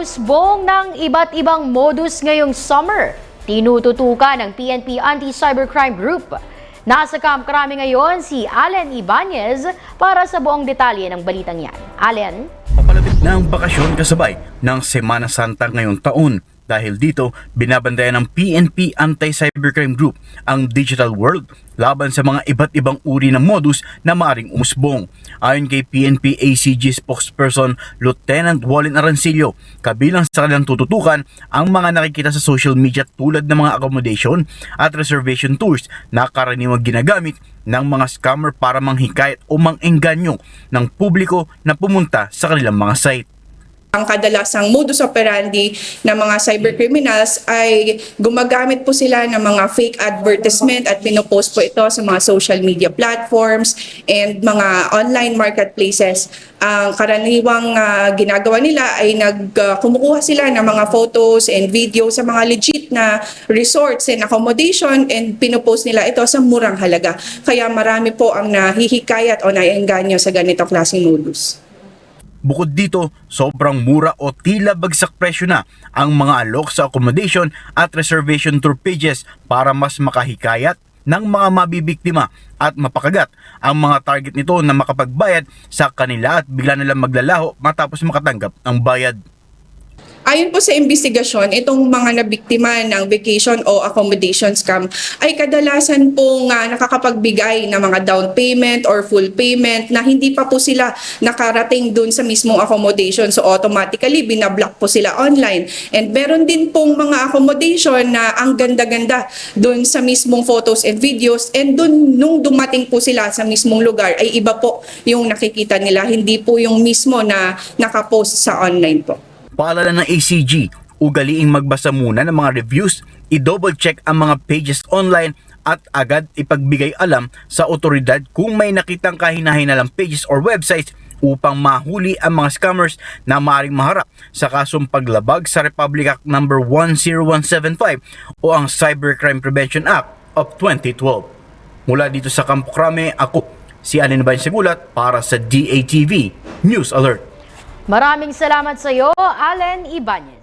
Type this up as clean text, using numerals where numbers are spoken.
Umusbong ng iba't ibang modus ngayong summer. Tinututukan ng PNP Anti-Cybercrime Group. Nasa Camp Crame ngayon si Allen Ibanez para sa buong detalye ng balitang yan. Allen? Papalapit na ang bakasyon kasabay ng Semana Santa ngayong taon. Dahil dito, binabantayan ng PNP Anti-Cybercrime Group ang digital world laban sa mga iba't ibang uri ng modus na maaring umusbong. Ayon kay PNP ACG spokesperson Lieutenant Wallin Arancillo, kabilang sa kanilang tututukan ang mga nakikita sa social media tulad ng mga accommodation at reservation tours na karaniwang ginagamit ng mga scammer para manghikayat o mangengganyo ng publiko na pumunta sa kanilang mga site. Ang kadalasang modus operandi ng mga cybercriminals ay gumagamit po sila ng mga fake advertisement at pinopost po ito sa mga social media platforms and mga online marketplaces. Ang karaniwang ginagawa nila ay kumukuha sila ng mga photos and video sa mga legit na resorts and accommodation and pinopost nila ito sa murang halaga. Kaya marami po ang nahihikayat o naiengganyo sa ganitong klaseng modus. Bukod dito, sobrang mura o tila bagsak presyo na ang mga alok sa accommodation at reservation tour pages para mas makahikayat ng mga mabibiktima at mapakagat ang mga target nito na makapagbayad sa kanila at bigla nilang maglalaho matapos makatanggap ang bayad. Ayon po sa investigasyon, itong mga nabiktima ng vacation o accommodation scam ay kadalasan pong nakakapagbigay ng mga down payment or full payment na hindi pa po sila nakarating dun sa mismong accommodation. So automatically, binablock po sila online. And meron din pong mga accommodation na ang ganda-ganda dun sa mismong photos and videos. And dun, nung dumating po sila sa mismong lugar, ay iba po yung nakikita nila. Hindi po yung mismo na nakapost sa online po. Paalala ng ACG, ugaliing magbasa muna ng mga reviews, i-double check ang mga pages online at agad ipagbigay alam sa otoridad kung may nakitang kahina-hinalang pages or websites upang mahuli ang mga scammers na maaaring maharap sa kasong paglabag sa Republic Act No. 10175 o ang Cybercrime Prevention Act of 2012. Mula dito sa Camp Crame, ako si Allen Ibanez para sa DATV News Alert. Maraming salamat sa iyo, Allen Ibanez.